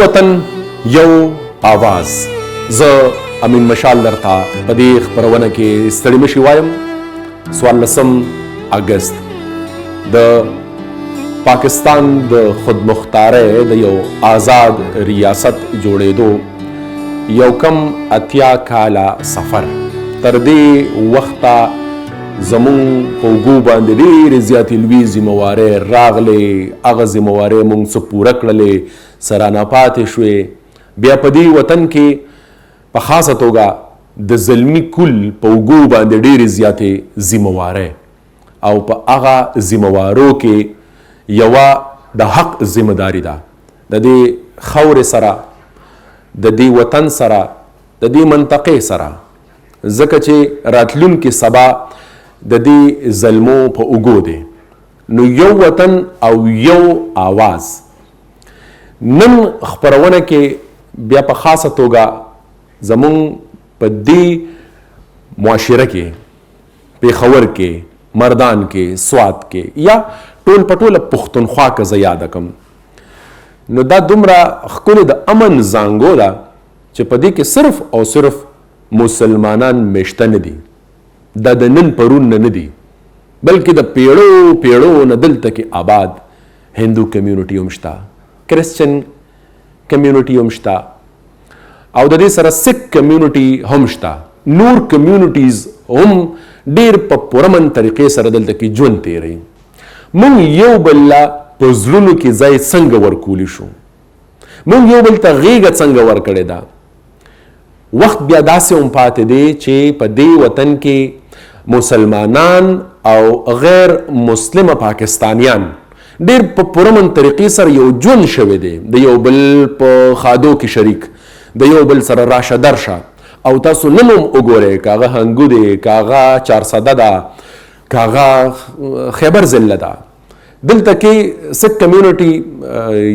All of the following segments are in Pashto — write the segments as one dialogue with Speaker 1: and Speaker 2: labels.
Speaker 1: وطن یو آواز. زه امین مشال درته په دې خپرونه کې ستړي مشي وایم. 14 اګست د پاکستان د خودمختارۍ د یو آزاد ریاست جوړېدو یو کم 80 کاله سفر. تر دې وخته زمونږ په اوږو باندې ډېرې زیاتې لویې ذمهوارۍ راغلې. هغه ذمهوارۍ مونږ څه پوره کړلې، څه رانه پاتې شوې. بیا په دې وطن کې په خاصه توګه د زلمي کل په اوږو باندې ډېرې زیاتې ذمهوارۍ، او په هغه ذمهوارو کې یوه د حق ذمهداري ده د دې خاورې سره، د دې وطن سره، د دې منطقې سره، ځکه چې راتلونکي سبا د دې زلمو په اوږو دی. نو یو وطن او یو آواز. نن خپرونه کې بیا په خاصه توګه زمونږ په دې معاشره کې، پیښور کې، مردان کې، سوات کې، یا ټول په ټوله پښتونخوا که زه یاده کم، نو دا دومره ښکلې د امن زانګو ده چې په دې کې صرف او صرف مسلمانان میشته نه دي. دا د نن پرون نه دي، بلکې د پیړو پیړو نه دلته کې آباد هندو کمیونټي هم شته، کرسچن کمیونټي هم شته، او د دې سره سک کمیونټي هم شته. نور کمیونټیز هم ډېر په پرامن طریقې سره دلته کې ژوند تېروي. موږ یو بل له په زړونو کې ځای څنګه ورکولی شو، موږ یو بل ته غېږه څنګه ورکړې ده. وخت بیا داسې هم پاتې دی چې په دې وطن کې مسلمانان او غیر مسلمه پاکستانیان ډېر په پرامن طریقې سره یو ژوند شوی دی، د یو بل په خادو کې شریک، د یو بل سره راشه درشه. او تاسو نن هم وګورئ، که هغه هنګو دی، که هغه چارسده ده، که هغه خیبر ضلع ده، دلته کې سک کمیونټي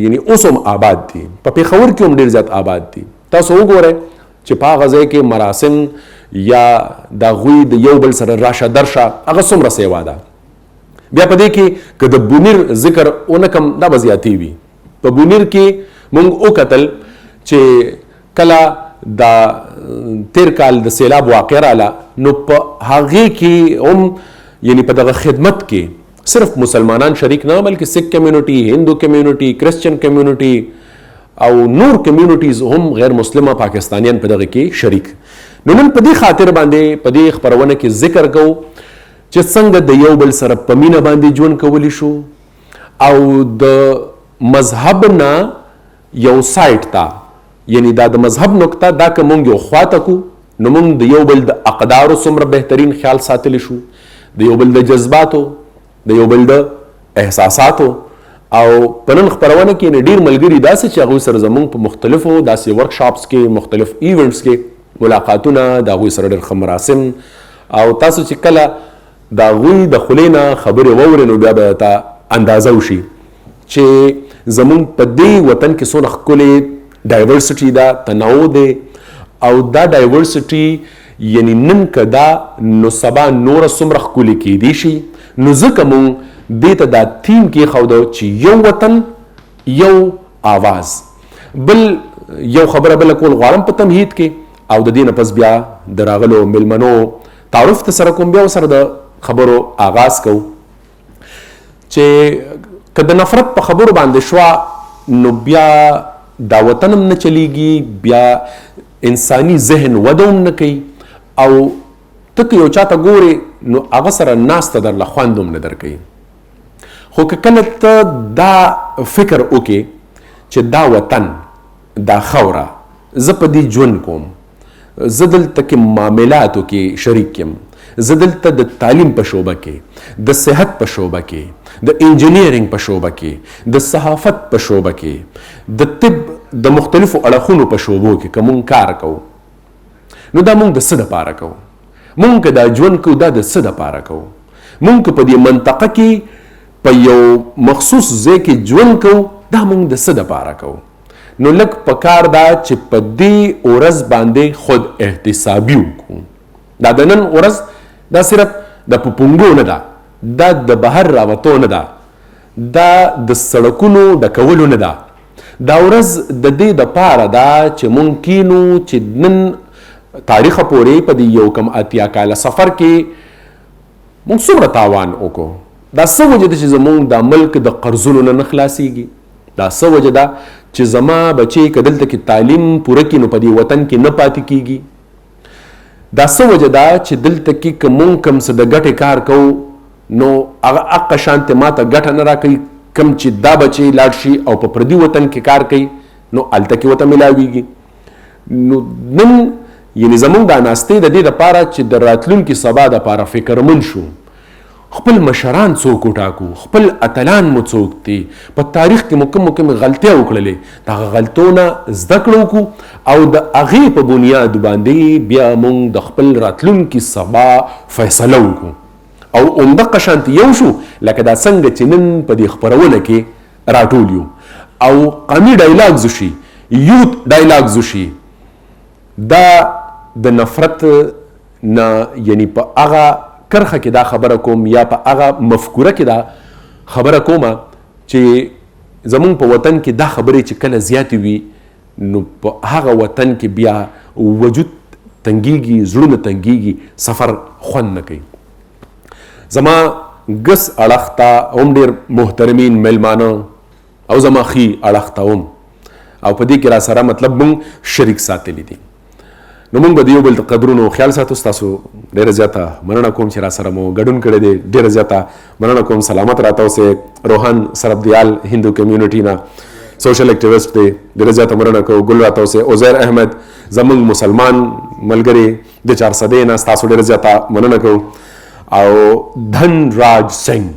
Speaker 1: یعنی اوس هم آباد دي. په پېښور کې هم ډېر زیات آباد دي. تاسو وګورئ چې په هغه ځای کې مراسم یا د هغوی د یو بل سره راشه درشه هغه څومره سیوا ده. بیا په دې کې که د بونیر ذکر ونه کم، دا به زیاتې وي. په بونیر کې موږ وکتل چې کله د تیر کال د سیلاب واقع راله، نو په هغې کې هم یعنی په دغه خدمت کې صرف مسلمانان شریک نه، بلکې سک کمیونټي، هندو کمیونټي، کرسچن کمیونټي او نور کمیونټیز هم غیر مسلمه پاکستانیان په دغه کې شریک. نو نن په دې خاطر باندې په دې خپرونه کې ذکر کوو چې څنګه د یو بل سره په مینه باندې ژوند کولی شو، او د مذهب نه یو سایډ ته، یعنی دا د مذهب نقطه دا که مونږ یو خواته کو، نو مونږ د یو بل د اقدارو څومره بهترین خیال ساتلی شو، د یو بل د جذباتو، د یو بل د احساساتو. او په نن خپرونه کې ډېر ملګري داسې چې هغوی سره زموږ په مختلفو داسې ورکشاپس کې، مختلف ایونټس کې ملاقاتونه، د هغوی سره ډېر ښه مراسم، او تاسو چې کله د هغوی د خولې نه خبرې واورئ نو بیا به ته اندازه وشي چې زموږ په دې وطن کې څونه ښکلې ډایورسټي ده، تنوع دی. او دا ډایورسټي یعنی نن که دا نو سبا نوره څومره ښکلې کیدی شي. نو ځکه مونږ دې ته دا تیم کېښودو چې یو وطن یو آواز. بل یو خبره بله کول غواړم په تمهید کې، او د دې نه پس بیا د راغلو میلمنو تعارف ته سره کوم، بیا سره د خبرو آغاز کوو. چې که د نفرت په خبرو باندې شوه نو بیا دا وطن هم نه چلیږي، بیا انساني ذهن وده هم نه کوي، او ته که یو چاته ګورې نو هغه سره ناسته درله خوند هم نه درکوي. خو که کله ته دا فکر وکړې چې دا وطن، دا خاوره، زه په دې ژوند کوم، زه دلته کې معاملاتو کې شریک یم، زه دلته د تعلیم په شعبه کې، د صحت په شعبه کې، د انجینیرینګ په شعبه کې، د صحافت په شعبه کې، د طب د مختلفو اړخونو په شعبو کې که مونږ کار کوو، نو دا مونږ د څه دپاره کوو؟ مونږ که دا ژوند کوو دا د څه دپاره کوو؟ مونږ که په دې منطقه کې په یو مخصوص ځای کې ژوند کوو، دا مونږ د څه دپاره کوو؟ نو لږ پکار دا چې په دې ورځ باندې خود احتسابي وکړو. دا د نن ورځ دا صرف د په پونګو نه ده، دا د بهر راوتو نه ده، دا د سړکونو ډکولو نه ده، دا ورځ د دې د پاره دا چې مونږ کینو چې نن تاریخ پورې په دې یو کم اتیا کاله سفر کې مونږ څومره تاوان وکړو. دا څه وجه ده چې زمونږ دا ملک د قرضونو نه خلاصیږي؟ دا څه وجه ده چې زما بچی که دلته کې تعلیم پوره کړي نو په دې وطن کې نه پاتې کیږي؟ دا څه وجه ده چې دلته کې که مونږ کوم څه د ګټې کار کوو نو هغه حقه شانتې ماته ګټه نه راکوي، کوم چې دا بچی لاړ شي او په پردي وطن کې کار کوي نو هلته کې ورته میلاویږي. نو نن یعنې زمونږ دا ناستې د دې دپاره چې د راتلونکي سبا دپاره فکرمند شو، خپل مشران څوک وټاکو، خپل اتلان مو څوک دي، په تاریخ کې مو کوم غلطۍ وکړلې د هغه غلطونه زده کړو وکړو او د هغې په بنیاد باندې بیا موږ د خپل راتلونکي سبا فیصله وکړو. او همدغه شانتې یو شو لکه دا څنګه چې نن په دې خپرونه کې راټول یو او قومي ډایلاګز وشي، یوت ډایلاګز وشي، دا د نفرت نه یعنی په هغه کرخه کې دا خبره کوم یا په هغه مفکوره کې دا خبره کومه چې زمونږ په وطن کې دا خبرې چې کله زیاتې وي نو په هغه وطن کې بیا وجود تنګیږي، زړونه تنګیږي، سفر خوند نه کوي. زما ګس اړخ ته هم ډېر محترمین میلمانه او زما ښي اړخ ته هم او په دې کې را سره مطلب مونږ شریک ساتلی دي. نو مونږ به د یو بل د قدرونو خیال ساتو. ستاسو ډېره زیاته مننه کوم چې را سره مو ګډون کړی دی، ډېره زیاته مننه کوم. سلامت راته اوسئ. روحان سربدیال هندو کمیونټي نه سوشل اکټیویسټ دی، ډېره زیاته مننه کوو. ګل راته اوسئ. عزیر احمد زمونږ مسلمان ملګری د 400 نه ستاسو ډېره زیاته مننه کوو. او دھن راج سنگھ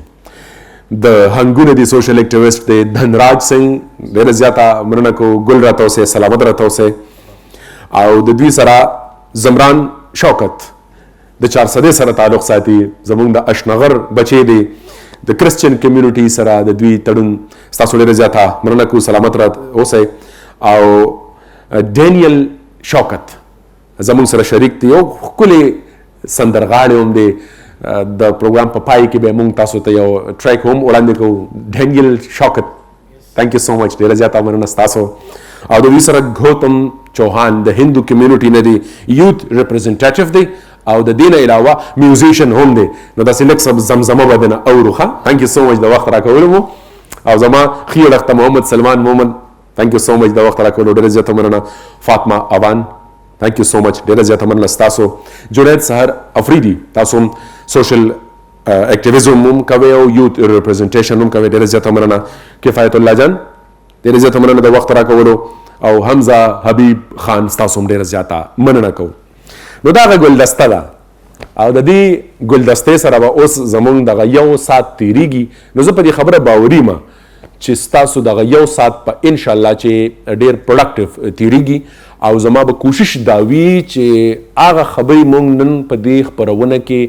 Speaker 1: د هنګونه دی سوشل اکټیویسټ دی، دھن راج سنگھ ډېره زیاته مننه کوو. ګل راته اوسئ. سلامت راته اوسئ. او د دوی سره زمران شوکت د 400 سره تعلق ساتي، زمونږ د اشنغر بچی دی، د کرسچن کمیونټي سره د دوی تړون ستاسو ډېره زیاته مننه کوو. سلامت راته اوسئ. او ډینیل شوکت زمونږ سره شریک دی، یو ښکلی سندرغاړی هم دی. د پروګرام په پای کې به مونږ تاسو ته یو ټریک هم وړاندې کوو. ډینیل شوکت تھینک یو سو مچ، ډېره زیاته مننه ستاسو. او د دوی سره گوتم چوهان د هندو کمیونټي نه دی، یوت ریپرزنټیټیو دی او د دې نه علاوه میوزیشن هم دی. نو داسې لږ څه زمزمه به دنه اورو. ښه تھینک یو سو مچ د وخت راکولو مو. او زما ښي اړخ ته محمد سلمان مومن تھینک یو سو مچ د وخت راکولو، ډېره زیاته مننه. فاطمه اوان تھینک یو سو مچ، ډېره زیاته مننه ستاسو. جنید سحر افریدي تاسو هم سوشل اکټیویزم هم کوئ او یوت ریپرزنټیشن هم کوئ، ډېره زیاته مننه. کفایت الله جان ډېره زیاته مننه د وخت راکولو. او حمزه حبیب خان ستاسو هم ډېره زیاته مننه کوو. نو دا هغه ګلدسته ده او د دې ګلدستې سره به اوس زمونږ دغه 1 ساعت تیریږي. نو زه په دې خبره باوري یم چې ستاسو دغه 1 ساعت په انشاءالله چې ډېر پروډکټیو تیریږي او زما به کوشش دا وي چې هغه خبرې مونږ نن په دې خپرونه کې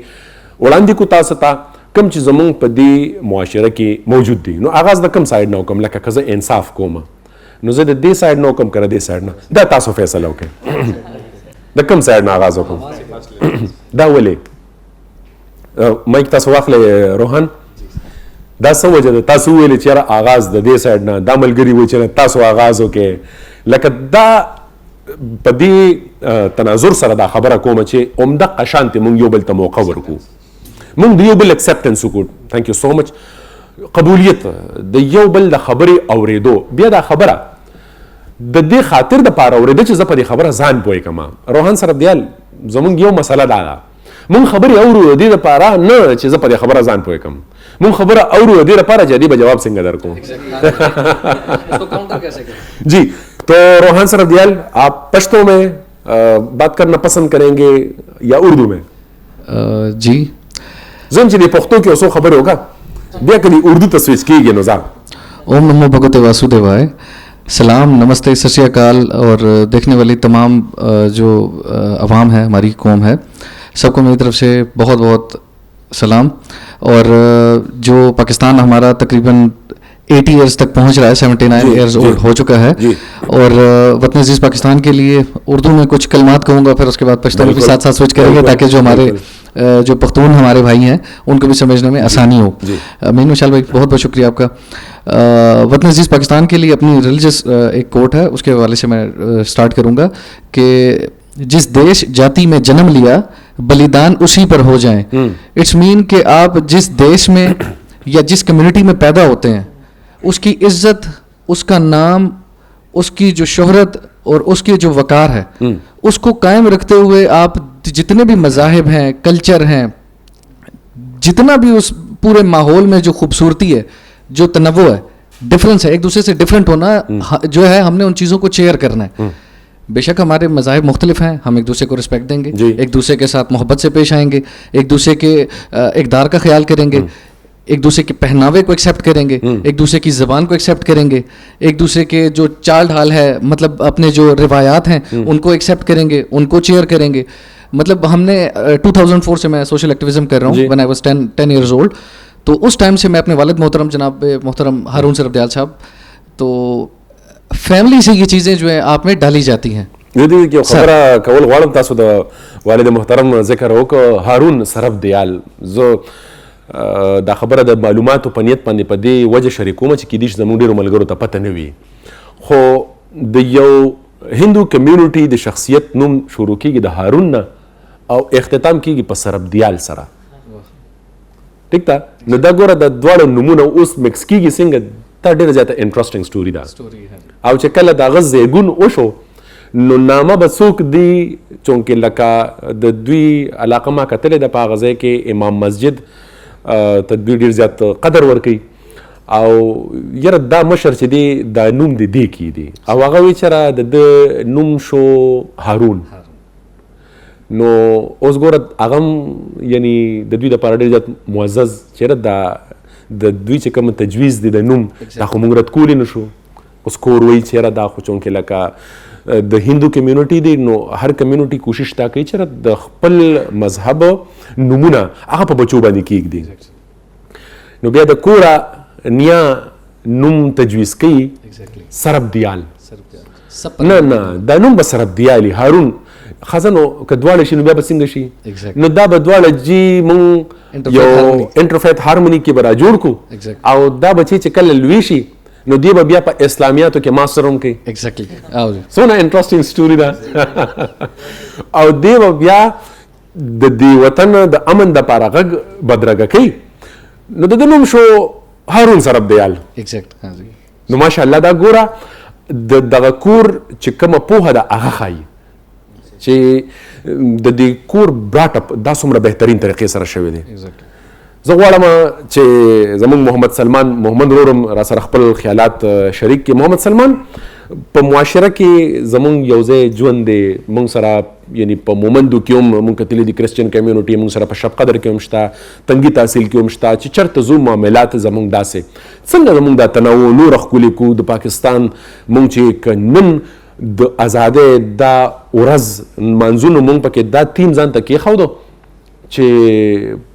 Speaker 1: وړاندې کو تاسو ته کوم چې زمونږ په دې معاشره کې موجود دي. نو آغاز د کوم سایډ نه وکړم؟ لکه که زه انصاف کوم نو زه د دې سایډ نه وکړم که د دې سایډ نه؟ دا تاسو فیصله وکړئ د کوم سایډ نه آغاز وکړم. دا ولې مایک تاسو واخلئ روحان؟ دا څه وجه ده تاسو وویلې چې یاره آغاز د دې سایډ نه، دا ملګري وایي چې تاسو آغاز وکړئ. لکه دا په دې تناظر سره دا خبره کومه چې همدغه شانتې مونږ یو بل ته موقع ورکړو، مونږ د یو بل اکسپټنس وکړو. تھینک یو سو مچ. قبولیت د یو بل د خبرې اورېدو. بیا دا خبره د دې خاطر د پاره اورېده چې زه په دې خبره ځان پوه کړم. روحان سربدیال زمونږ یو مسله دا ده، مونږ خبرې اورو د دې دپاره نه چې زه په دې خبره ځان پوه کړم، مونږ خبره اورو د دې دپاره چې دې به جواب څنګه درکړو. جی تو روحان سربدیال آپ پشتو میں بات کرنا پسند کریں گے یا اردو میں؟
Speaker 2: جی
Speaker 1: زم چې د پښتو کې اوسو خبرې وکړه بیا کدی اردو ته سویچ کیږي. نو ځه
Speaker 2: اوم نمو بھگوتے واسودیوائے. سلام، نمستے، ست شری اکال. اور دیکھنے والی تمام جو عوام ہے، ہماری قوم ہے، سب کو میری طرف سے بہت بہت سلام. اور جو پاکستان ہمارا تقریباً 80 ایئرس تک پہنچ رہا ہے، 79 ایئرز اولڈ ہو چکا ہے. اور وطن عزیز پاکستان کے لیے اردو میں کچھ کلمات کہوں گا، پھر اس کے بعد پشتو میں بھی ساتھ ساتھ سوئچ کریں گے تاکہ جو ہمارے جو پختون ہمارے بھائی ہیں ان کو بھی سمجھنے میں آسانی ہو. مین مشال بھائی بہت بہت شکریہ آپ کا. وطن عزیز پاکستان کے لیے اپنی ریلیجس ایک کوٹ ہے, اس کے حوالے سے میں اسٹارٹ کروں گا کہ جس دیش جاتی میں جنم لیا بلیدان اسی پر ہو جائیں. اٹس مین کہ آپ جس دیش میں یا جس کمیونٹی میں پیدا ہوتے ہیں اس کی عزت, اس کا نام, اس کی جو شہرت اور اس کی جو وقار ہے اس کو قائم رکھتے ہوئے آپ جتنے بھی مذاہب ہیں, کلچر ہیں, جتنا بھی اس پورے ماحول میں جو خوبصورتی ہے, جو تنوع ہے, ڈفرینس ہے, ایک دوسرے سے ڈفرینٹ ہونا جو ہے, ہم نے ان چیزوں کو چیئر کرنا ہے. بے شک ہمارے مذاہب مختلف ہیں, ہم ایک دوسرے کو رسپیکٹ دیں گے, ایک دوسرے کے ساتھ محبت سے پیش آئیں گے, ایک دوسرے کے اقدار کا خیال کریں گے, ایک دوسرے کے پہناوے کو ایکسیپٹ کریں گے, ایک دوسرے کی زبان کو ایکسیپٹ کریں گے, ایک دوسرے کے جو چال ڈھال ہے, مطلب اپنے جو روایات ہیں ان کو ایکسیپٹ کریں گے, ان کو چیئر کریں گے. مطلب ہم نے 2004 سے میں سوشل ایکٹیویزم کر رہا ہوں, when I was 10 years old. تو اس ٹائم سے میں اپنے والد محترم جناب محترم ہارون صرف دیال صاحب, تو فیملی سے یہ چیزیں جو ہیں آپ میں ڈالی جاتی ہیں.
Speaker 1: دې خبره کول غواړم تاسو د والد محترم ذکر وکړو هارون صرف دیال. زه دا خبره د معلوماتو په نیت باندې په دې وجه شریکوم چې کیدای شي زموږ ډېرو ملګرو ته پته نه وي, خو د یو هندو کمیونټي د شخصیت نوم شروع کیږي د هارون نه او اختتام کیږي په صرف دیال سره. ٹھیک ده, نو دا ګوره د دواړو نومونه اوس مکس کیږي څنګه, دا ډېره زیاته انټرسټینګ سټوري ده. او چې کله د هغه زیږون وشو نو نامه به څوک دی چونکې لکه د دوی علاقه ما کتلې ده په هغه ځای کې امام مسجد ته دوی ډېر زیات قدر ورکوي, او یاره دا مشر چې دی دا نوم د دې کې دی, او هغه وایي چې د ده نوم شو هارون. نو اوس ګوره هغه هم یعنی د دوی دپاره ډېر زیات معزز چېرې د دوی چې کوم تجویز دی د نوم دا خو موږ رد کولی نه شو. اوس کور وایي چېرې دا خو چونکې لکه د هندو کمیونټي دی نو هر کمیونټي کوشش دا کوي چې د خپل مذهب نومونه هغه په بچو باندې کیږدي. نو بیا د کوره نیا نوم تجویز کوي صرف دیال, نه نه دا نوم به صرف دیالي هارون خزنو که دواړه شي نو بیا به څنګه شي, نو دا به دواړه جي مونږ یو انټرفیت هارموني کې به را جوړ کړو, او دا بچی چې کله لوی شي نو دی به بیا په اسلامیاتو کې ماسټر هم کوي. څونه انټرسټینګ سټوري ده. او دی به بیا د دې وطن د امن دپاره غږ بدرګه کوي, نو د ده نوم شو هارون صرف دیال. نو ماشاءالله دا ګوره د دغه کور چې کومه پوهه ده هغه ښایي چې د دې کور براټ اپ دا څومره بهترین طریقې سره شوی دی. زه غواړم چې زموږ محمد سلمان محمد ورورم را سره خپل خیالات شریک کړي. محمد سلمان په معاشره کې زموږ یو ځای ژوند دی, موږ سره یعنی په مومندو کې هم موږ کتلي دي کرسچن کمیونټي, موږ سره په شب قدر کې هم شته, تنګي تحصیل کې هم شته, چې چېرته ځو معاملات زموږ داسې څنګه زموږ دا تنوع نور ښکلي کړو. د پاکستان موږ چې که نن د ازادۍ دا ورځ منځونو موږ پکې دا تیم ځان ته کېښودو چې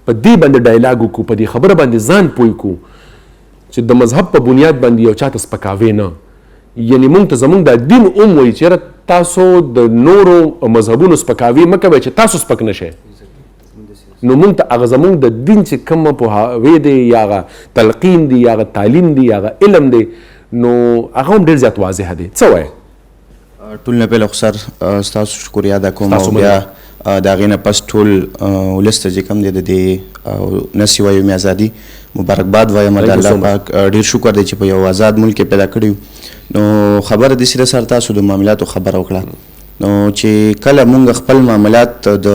Speaker 1: په دې باندې ډایلاګ وکړو, په دې خبره باندې ځان پوه کړو چې د مذهب په بنیاد باندې یو چاته سپکاوی نه, یعنی موږ ته زموږ دا دین هم وایي چې تاسو د نورو مذهبونو سپکاوی مه کوئ چې تاسو سپک نه شئ. نو موږ ته هغه زموږ د دین چې کومه پوهاوی دی یا هغه تلقین دی یا هغه تعلیم دی یا هغه علم دی نو هغه هم ډېر زیات واضح دی. څه وایي؟
Speaker 3: ټول نه پیل خو سر ستاسو شکریه ادا کوم, او بیا د هغې نه پس ټول ولس ته چې کوم دی د دې نه سوای یومې ازادي مبارکباد وایم. د الله پاک ډېر شکر دی چې په یو آزاد ملک کې پیدا کړي. نو خبره داسې ده سر تاسو د معاملاتو خبره وکړه, نو چې کله مونږ خپل معاملات د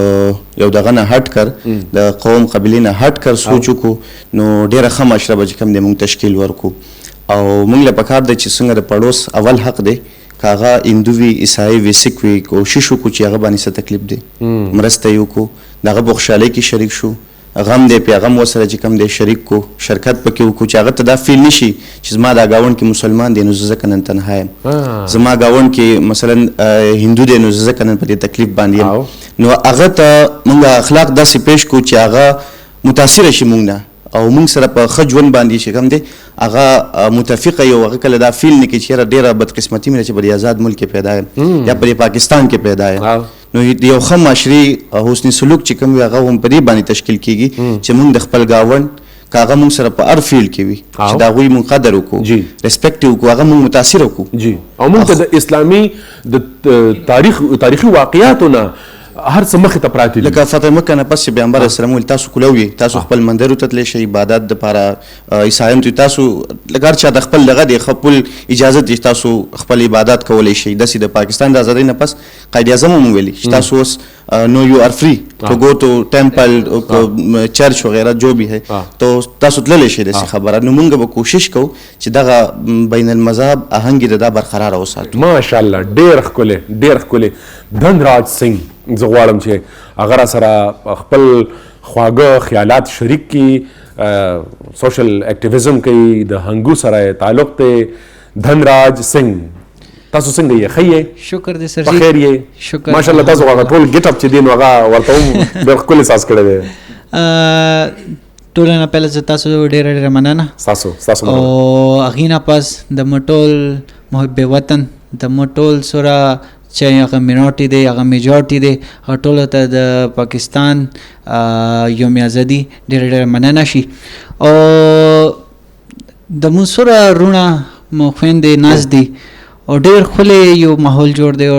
Speaker 3: یو دغه نه هټ کر د قوم قبیلې نه هټ کر سوچ وکړو نو ډېره ښه مشربه چې کوم دی مونږ تشکیل ورکړو. او مونږ له پکار دی چې څنګه د پړوس اول حق دی که هغه هندو وي عیسائی وي سیک وي کوشش وکړو چې هغه باندې څه تکلیف دی مرسته یې وکړو, د هغه په خوشحالۍ کې شریک شو, غم دی پې هغه هم ورسره چې کوم دی شریک کو, شرکت پکې وکړو چې هغه ته دا فیل نه شي چې زما دا ګاونډ کې مسلمان دی نو زه ځکه نن تنها یم, زما ګاونډ کې مثلا هندو دی نو زه ځکه نن په دې تکلیف باندې یم. نو هغه ته موږ اخلاق داسې پیش کړو چې هغه متاثره شي موږ نه, او موږ سره په ښه ژوند باندې چې کوم دی هغه متفقه یو, هغه کله دا فیل نه کړي چې یاره ډېره بدقسمتي مې ده چې په دې آزاد ملک کې پیدا یم یا په دې پاکستان کې پیدا یم. نو یو ښه معاشري حسن سلوک چې کوم وي هغه هم په دې باندې تشکیل کیږي چې موږ د خپل ګاونډ کاغه موږ سره په هر فیلډ کې وي چې د هغوی موږ قدر وکړو ریسپیکټ یې وکړو هغه موږ متاثر وکړو
Speaker 1: جی او موږ ته د اسلامي د تاریخي واقعیاتو نه هر څه مخې ته پراته دي.
Speaker 3: لکه فتح مکه نه پس چې پیغمبر اسلام ویل تاسو کولو یې تاسو خپل مندرو ته تللی شئ عبادت دپاره عیسایانو ته تاسو لکه هر چا د خپل دغه دی خپل اجازت دی تاسو خپل عبادت کولی شئ. داسې د پاکستان د ازادۍ نه پس قائد اعظم هم ویلي چې تاسو اوس نو یو آر فری ٹو گو ٹو ٹیمپل چرچ وغیرہ جو بھی ہے تو تاسو تللی شئ. داسې خبره نو موږ به کوشش کوو چې دغه بین المذهب آهنګ یې دا برقراره وساتو.
Speaker 1: ماشاءالله ډېر ښکلی ډېر ښکلی. دھنراج سنگھ زه غواړم چې هغه را سره خپل خواږه خیالات شریک کړي. سوشل اکټیویزم کوي د هنګو سره تعلق دی. دھنراج سنگھ تاسو څنګه یې ښه یې؟
Speaker 4: شکر دی سر
Speaker 1: په
Speaker 4: جی.
Speaker 1: خیر یې؟
Speaker 4: شکر
Speaker 1: ماشاءالله تاسو هغه ټول ګیټ اپ چې دی نو هغه ورته هم ډېر ښکلی احساس کړی دی.
Speaker 4: ټولو نه پهله زه تاسو ډېره ډېره مننه
Speaker 1: ستاسو
Speaker 4: او هغې نه پس د مو ټول محب وطن د مو ټول سره چې هغه مینورټي دی هغه میجورټي دی هغه ټولو ته د پاکستان یوم ازادي ډېره ډېره مننه شي. او د مو سره رونه مو خویندې ناست دي او ډېر ښکلی یو ماحول جوړ دی او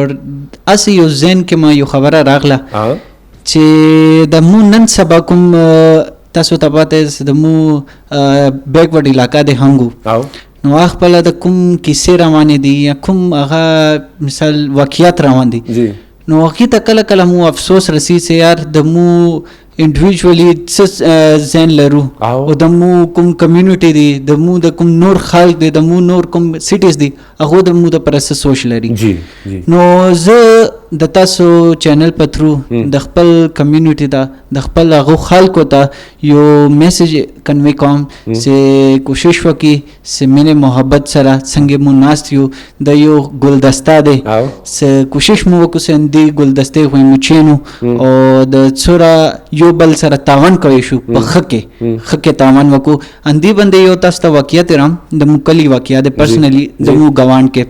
Speaker 4: هسې یو ذهن کې ما یو خبره راغله چې د مو نن سبا کوم تاسو ته پته د مو بیکورډ علاقه دی هنګو نو هغه خپله د کوم کیسې روانې دي یا کوم هغه مثال واقعیت روان دي نو هغې ته کله کله مو افسوس رسي چې یار د مو انډیویژولي څه ذهن لرو او د مو کوم کمیونټي دي د مو د کوم نور خلک دي د مو نور کوم سیټیز دي هغه د مو دپاره څه سوچ لري. نو زه د تاسو چینل په تھرو د خپل کمیونټي ته د خپل هغو خلکو ته یو میسج کنوی کوم چې کوشش وکړي چې مینې محبت سره څنګه مو ناست یو د یو ګلدسته دی چې کوشش مو وکړو چې دې ګلدستې خو مو چینو او د څوره یو بل سره تاوان کوي شو په ښه کې تاوان وکړو. اندې باندې یو تاسو ته واقعیت رام د مو کلي واقعه د پرسنلی د مو ګاونډ کې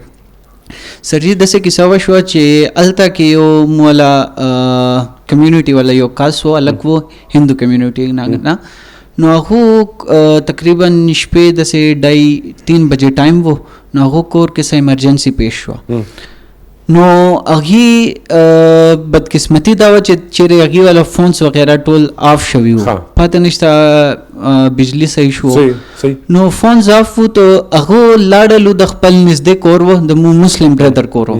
Speaker 4: سر جی داسې کیسه وشوه چې هلته کې یو مو والا کمیونټي والا یو کاس و الګ و هندو کمیونټي نه نو هغه تقریبا شپې داسې 2:30 بجې ټایم و نو هغه کور کې څه ایمرجنسي پیښ شوه نو هغې بدقسمتي دا وه چې چیرې هغې والا فونس وغیره ټول آف شوي وو پته نشته بجلی صحیح شو نو فونس آف وو تو هغه لاړلو د خپل نږدې کور و د مو مسلم برادر کور و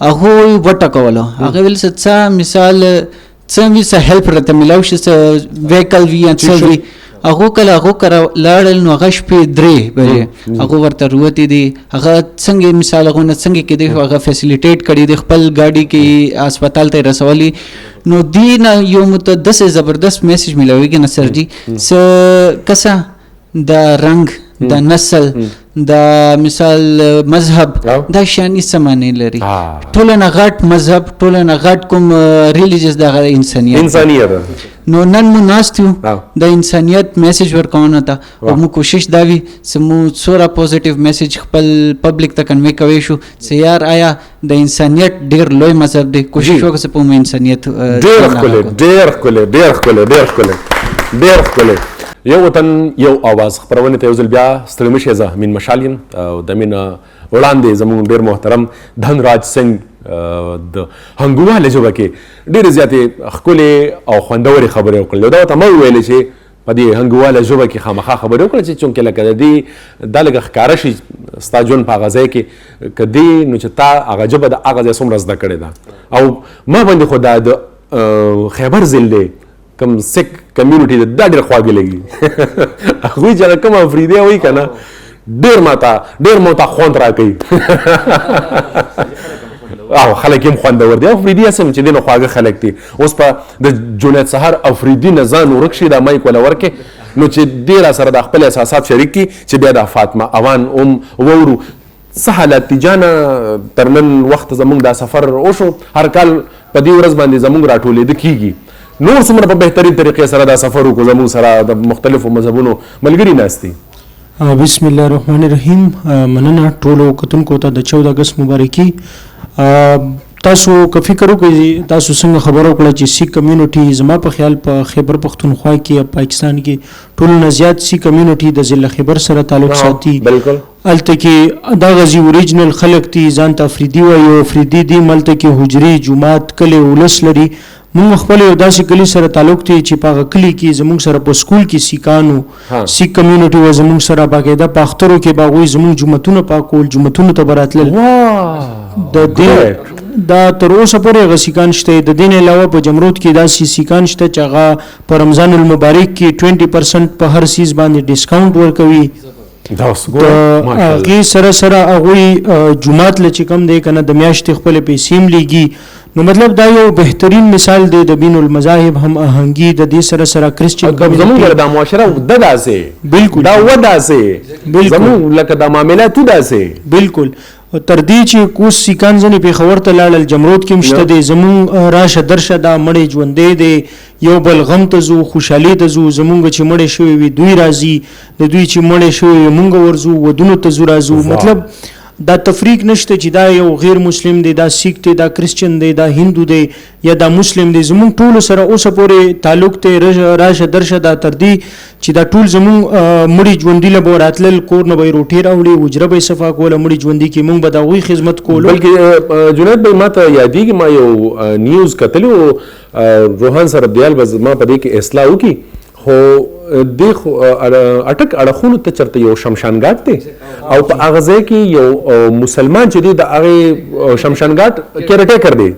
Speaker 4: هغه وټکوله هغه ویل څه مثال څه وي څه هیلپ راته میلاو شي څه ویکل وي یا څه وي هغه کله هغه کره لاړل نو هغه شپې 3 بجې هغه ورته وروتې دي هغه څنګه مثال هغه نه څنګه کې دی هغه فیسیلیټیټ کړي د خپل ګاډي کې هسپتال ته رسولي نو دی نه یو متدس زبردست میسج ملاویږي نه سر جی څه کسه د رنگ د نسل د مثال مذهب دا شانی سمانه لري ټولنه غټ مذهب ټولنه غټ کوم ریلیجیس د انسانیت نو نن مو ناستیو د انسانیت میسج ورکونه تا او مو کوشش دا وی چې مو سوره پوزټیو میسج خپل پبلک ته کنوي کوي شو چې یار آیا د انسانیت ډیر لوی مذهب دی کوشش وکړه چې په انسانیت
Speaker 1: ډیر ښکلی یو وطن یو آواز خپرونې ته یو ځل بیا ستړي مه شئ زه امین مشال یم او د مین وړاندې زموږ ډېر محترم دھنراج سنگھ د هنګواله ژبه کې ډېرې زیاتې ښکلې او خوندورې خبرې وکړلې دا ورته مه وویلې چې په دې هنګواله ژبه کې خامخا خبرې وکړه چې چونکې لکه د دې دا لږه ښکاره شي ستا ژوند په هغه ځای کې که دی نو چې تا هغه ژبه د هغه ځای څومره زده کړې ده او ما باندې خو دا د خیبر ضلع کوم سک کمیونټي دا ډېر خواږه لګي هغوی چې هغه کوم افریدی وایي که نه ډېر موته خوند راکوي او خلک هم خوندور دي افریدي هسې چې دی نو خواږه خلک دي اوس په د جنید سهار افریدي نه ځان ورک شي دا مایک وله ورکې نو چې دی را سره د خپل احساسات شریک کړي چې بیا د فاطمه اوان وورو څه حالت دي جانه تر نن وخت زموږ دا سفر وشو هر کال په دې ورځ باندې زموږ راټولېده کیږي نور څومره په بهترین طریقې سره دا سفر وکړو زموږ سره د مختلفو مذهبونو ملګري ناست دي.
Speaker 5: بسم الله الرحمن الرحیم. مننه ټولو کتونکو ته د 14 اګست مبارکي. تاسو که فکر وکړئ تاسو څنګه خبرو کړه چې سیک کمیونټي زما په خیال په خیبر پختونخوا کې یا پاکستان کې ټولو نه زیات سیک کمیونټي د ضلع خیبر سره تعلق ساتي.
Speaker 1: بالکل
Speaker 5: هلته کې دا غزي اوریجنل خلک دي ځان ته افریدي وایي او افریدي دي ملته کې حجرې جومات کلی ولس لري. موږ خپل یو داسې کلي سره تعلق دی چې په هغه کلي کې زموږ سره په سکول کې سیکانو سیک کمیونټي و زموږ سره باقاعده په اخترو کې به هغوی زموږ جوماتونه پاکول جوماتونو ته به راتلل. د دې دا تر اوسه پورې هغه سیکان شته. د دې نه علاوه په جمرود کې داسې سیکان شته چې هغه په رمضان المبارک کې 20% په هر سیز باندې ډسکاونټ ورکوي. هغې سره سره هغوی جومات له چې کم دی که نه د میاشتې خپلې پیسې هم لیږي. نو مطلب دا یو بهترین مثال دی د بین المذاهب هم آهنګي د دې سره سره کرسچن
Speaker 1: زموږ د معاشره د داسې
Speaker 5: بالکل
Speaker 1: دا و داسې زموږ لکه د معاملاتو داسې
Speaker 5: بالکل تر دې چې کوس سیکان ځنې پېښور ته لاړل جمرود کې هم شته دی. زموږ راشه درشه دا مړی ژوندی دی یو بل غم ته ځو خوشحالي ته ځو. زموږ چې مړی شوي وي دوی راځي د دوی چې مړی شوي وي موږ ورځو ودونو ته ځو راځو. مطلب دا تفریق نشته چې دا یو غیر مسلم دی دا سیک دی دا کرسچن دی دا هندو دی یا دا مسلم دی. زموږ ټولو سره اوسه پورې تعلق دی راشه درشه دا تر دې چې دا ټول زموږ مړي ژوندي له به راتلل کور نه به یې روټۍ راوړي حجره به یې صفا کوله مړي ژوندي کې موږ به د هغوی خدمت کولو.
Speaker 1: بلکې جنید بھائی ما ته یادېږي ما یو نیوز کتلی و روحان سربدیال به زما په دې کې اصلاح وکړي خو دې خو اټک اړخونو ته چېرته یو شمشانګاټ دی او په هغه ځای کې یو مسلمان چې دی د هغې شمشانګاټ کیرټیکر دی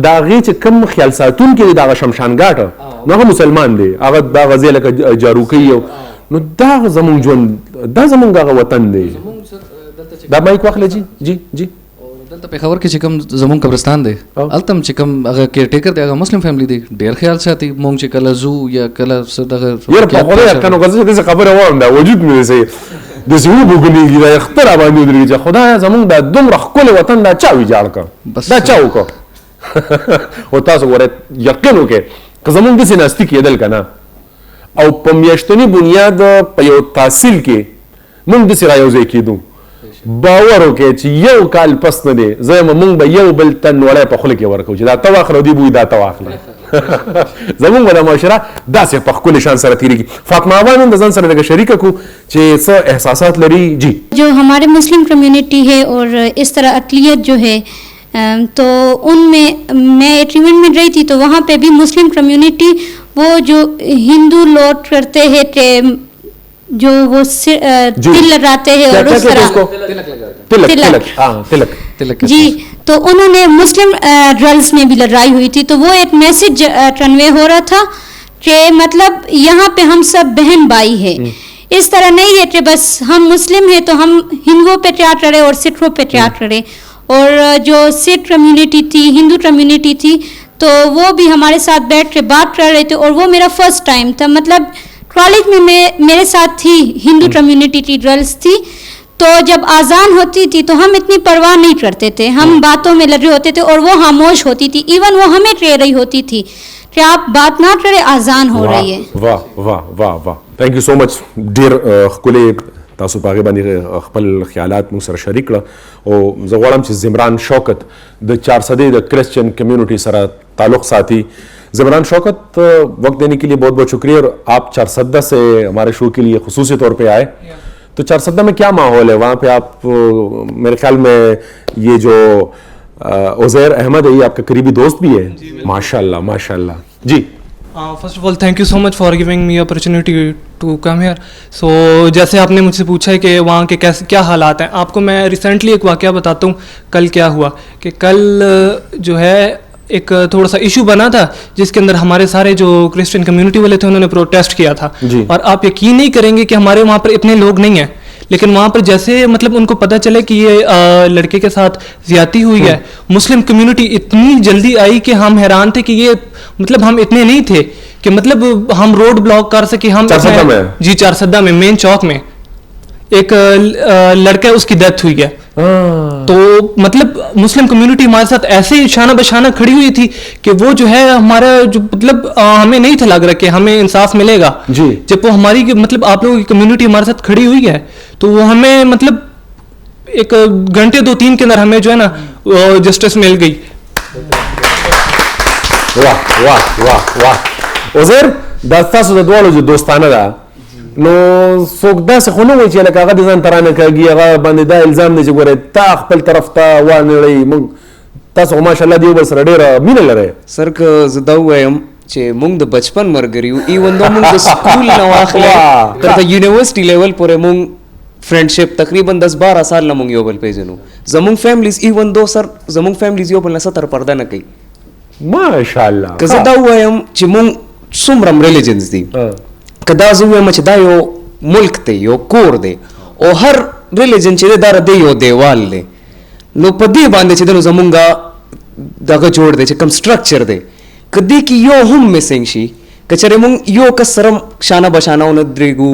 Speaker 1: د هغې چې کوم خیال ساتونکی دی د هغه شمشانګاټ نو هغه مسلمان دی هغه دا هغه ځای لکه جارو کوي نو دا زموږ ژوند دا زموږ هغه وطن دی. دا مایک واخله جی
Speaker 2: دلته پېښور کې چې کوم زموږ قبرستان دی هلته هم چې کوم هغه کیرټیکر دی هغه مسلم فیملی دی ډېر خیال ساتي. موږ چې کله ځو یا کله څه دغه
Speaker 1: یاره په خدای کنو که زه داسې خبره وایم دا وجود مې داسې وبوګنېږي دا اختر راباندې ودرېږي چې خدایه زموږ دا دومره ښکلی وطن دا چا ویجاړ کړ دا چا وکړه. او تاسو ګوره یقین وکړئ که زموږ داسې ناستي کېدل که نه او په میاشتني بنیاد په یو تحصیل کې موږ داسې را یوځای کېدو باور وکړئ چې یو کال پس نه دی زه یم موږ به یو بل تن وړی په خوله کې ورکوو چې دا ته واخله او دوی به وي دا ته واخله. زموږ به د معاشره داسې په ښکلي شان سره تېرېږي. فاطمه ابا هم د ځان سره لږه شریکه کړو چې څه احساسات لري. جی
Speaker 6: جو ہمارے مسلم کمیونٹی ہے اور اس طرح اقلیت جو ہے تو ان میں ایٹریمنٹ میں رہی تھی تو وہاں پہ بھی مسلم کمیونٹی وہ جو ہندو لوٹ کرتے ہیں جو وہ تل لگاتے ہیں اور اس طرح تلک جی تو انہوں نے مسلم ڈرلز میں بھی لڑائی ہوئی تھی تو وہ ایک میسج کنوے ہو رہا تھا کہ مطلب یہاں پہ ہم سب بہن بھائی ہیں. اس طرح نہیں ہے کہ بس ہم مسلم ہیں تو ہم ہندوؤں پہ ٹرائی کریں اور سکھوں پہ ٹرائی کریں. اور جو سکھ کمیونٹی تھی ہندو کمیونٹی تھی تو وہ بھی ہمارے ساتھ بیٹھ کے بات کر رہے تھے اور وہ میرا فرسٹ ٹائم تھا. مطلب کالج میں میرے ساتھ تھی ہندو کمیونٹی کی گرلس تھی تو جب اذان ہوتی تھی تو ہم اتنی پرواہ نہیں کرتے تھے ہم باتوں میں لگے ہوتے تھے اور وہ خاموش ہوتی تھی. ایون وہ ہمیں کہہ رہی ہوتی تھی کہ آپ بات نہ کریں اذان ہو رہی ہے.
Speaker 1: واہ واہ واہ واہ تھینک یو سو مچ. ډېر ښکلې تاسو په هغې باندې خپل خیالات موږ سره شریک کړه او زه غواړم چې زمران شوکت د چارسدې د کرسچن کمیونٹی سره تعلق ساتي. زمران شوکت وقت دینے کے لیے بہت بہت شکریہ. اور آپ چارسدہ سے ہمارے شو کے لیے خصوصی طور پہ آئے تو چارسدہ میں کیا ماحول ہے وہاں پہ؟ آپ میرے خیال میں یہ جو عزیر احمد ہے یہ آپ کا قریبی دوست بھی ہے. ماشاء اللہ ماشاء اللہ. جی
Speaker 7: فرسٹ آف آل تھینک یو سو مچ فار گیونگ می اپرچونیٹی ٹو کم ہیئر. سو جیسے آپ نے مجھ سے پوچھا ہے کہ وہاں کے کیا حالات ہیں, آپ کو میں ریسنٹلی ایک واقعہ بتاتا ہوں. کل کیا ہوا کہ کل جو ہے ایک تھوڑا سا ایشو بنا تھا جس کے اندر ہمارے سارے جو کرسچن کمیونٹی والے تھے انہوں نے پروٹیسٹ کیا تھا. اور آپ یقین نہیں کریں گے کہ ہمارے وہاں پر اتنے لوگ نہیں ہیں, لیکن وہاں پر جیسے مطلب ان کو پتہ چلے کہ یہ لڑکے کے ساتھ زیادتی ہوئی ہے, مسلم کمیونٹی اتنی جلدی آئی کہ ہم حیران تھے کہ یہ مطلب ہم اتنے نہیں تھے کہ مطلب ہم روڈ بلاک کر سکے. ہم جی چارسدہ میں مین چوک میں ایک لڑکا اس کی ڈیتھ ہوئی ہے. تو مطلب مسلم کمیونٹی ہمارے ساتھ ایسے شانہ بشانہ کھڑی ہوئی تھی کہ وہ جو ہے ہمارا جو مطلب ہمیں نہیں تھا لگ رہا کہ ہمیں انصاف ملے گا. جب وہ ہماری مطلب آپ لوگوں کی کمیونٹی ہمارے ساتھ کھڑی ہوئی ہے تو وہ ہمیں مطلب एक घंटे 2-3 के अंदर हमें जो है ना जस्टिस मिल गई.
Speaker 1: वाह वाह वाह वाह. عزیر دا تاسو د دوالو چې دوستانه ده نو څوک داسې خو نه وایي چې لکه هغه د ځان ترانه کږي هغه باندې دا الزام دی چې ګورئ تا خپل طرف ته وانړئ موږ تاسو خو ماشاءالله د یو بل سره ډېره مینه لرئ.
Speaker 8: سر که زه دا ووایم چې موږ د بچپن ملګري یو ایون دو موږ د سکول نه واخلې تر د یونیورسټي لیول پورې موږ فرینډشپ تقریبا 10-12 سال نه موږ یو بل پیژنو. زموږ فیملیز ایون دو سر زموږ فیملیز یو بل نه ستر پرده نه کوي.
Speaker 1: ماشاءالله
Speaker 8: که زه دا ووایم چې موږ څومره ریلیجنز دي که دا زه ووایم چې دا یو ملک دی یو کور دی او هر ریلیجن چې دی دا د یو دیوال دی نو په دې باندې چې دی نو زمونږ دغه جوړ دی چې کوم سټرکچر دی که دې کې یو هم میسنګ شي که چېرې مونږ یو کس سره شانه بشانه ونه درېږو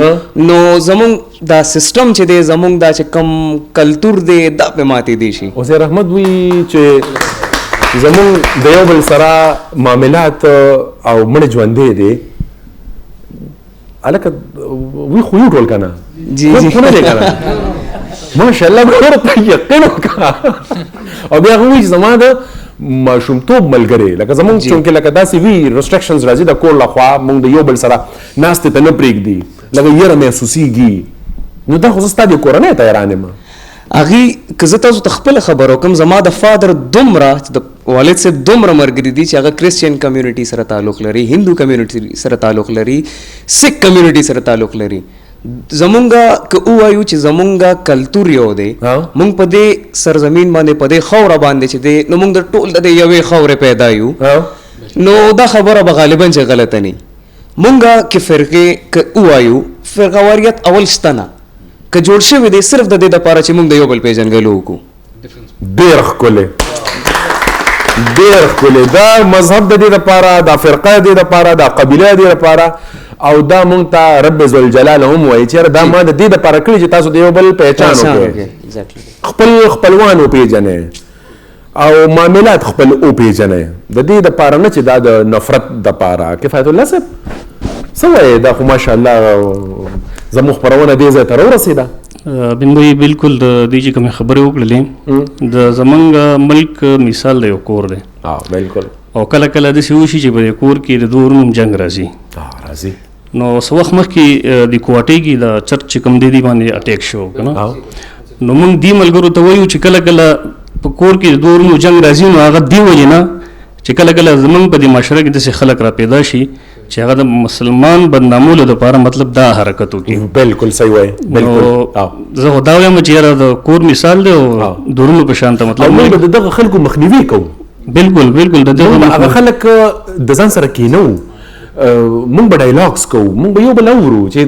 Speaker 8: نو زمونږ دا سسټم چې دی زمونږ دا چې کوم کلتور دی دا پې ماتې دی شي.
Speaker 1: عزیر احمد وایي چې زمونږ د یو بل سره معاملات او مړ ژوندی دی هلکه وی خو یو ټول که نه خو نه دی که نه ماشاءالله ورته یقین وکړه او بیا هغه وایي چې زما د ماشومتوب ملګری لکه زمونږ چونکې لکه داسې وي ریسټرکشنز راځي د کور لخوا مونږ د یو بل سره ناستې ته نه پرېږدي لکه یره محسوسېږي نو دا خو زه ستا د کورنۍ ته حیران یم.
Speaker 8: هغې که زه تاسو ته خپله خبر وکړم زما د فادر دومره د والد صاحب دومره ملګري دي چې هغه کرسچین کمیونټي سره تعلق لري هندو کمیونټي سره تعلق لري سکھ کمیونټي سره تعلق لري. زمونږ که ووایو چې زمونږ کلتور یو دی مونږ په دې سرزمین باندې په دې خاوره باندې چې دی نو مونږ د ټول د یوې خاورې پیدا یو نو دا خبره به غالبا چې غلطه نه مونږ کې فرقې که ووایو فرقه واریت اول شته نه که جوړ شوی دی صرف د دې دپاره چې مونږ د یو بل پیژنګلو وکړو.
Speaker 1: ډېر ښکلی ډېر ښکلی دا مذهب د دې دپاره دا فرقه د دې دپاره دا قبیله د دې دپاره او دا مونږ ته رب ذوالجلال هم وایي چې دا ما د دې دپاره کړي چې تاسو د یو بل پهچان وکړئ خپل خپلوان وپېژنئ او معاملات خپل وپېژنئ د دې دپاره نه چې دا د نفرت دپاره. کفایت الله صاحب څه وایې دا خو ماشاءالله زموږ خپرونه دې ځای ته راورسېده.
Speaker 9: بندوی بالکل د دې چې کومې خبرې وکړلې د زمونږ ملک مثال د یو کور دی
Speaker 1: بالکل
Speaker 9: او کله کله داسې وشي چې په دې کور کې د دوه ورونو جنګ راځي نو څه وخت مخکې د کوټې کې د چرچ چې کوم دی باندې اټیک شو که نه نو موږ دې ملګرو ته وایو چې کله کله په کور کې د دوه ورونو جنګ راځي نو هغه دې وجې نه چې کله کله زمونږ په دې معاشره کې داسې خلک را پیدا شي چې هغه د مسلمان بدنامولو دپاره مطلب دا حرکت وکړي.
Speaker 1: بالکل صحیح وایي بالکل
Speaker 9: زه خو دا وایم چې یاره د کور مثال دی او دورونو په شان ته مطلب
Speaker 1: موږ به د دغه خلکو مخنیوي کوو.
Speaker 9: بالکل بالکل د دغه
Speaker 1: هغه خلک د ځان سره کینو موږ به ډایلاګس کوو موږ به یو بل اورو چې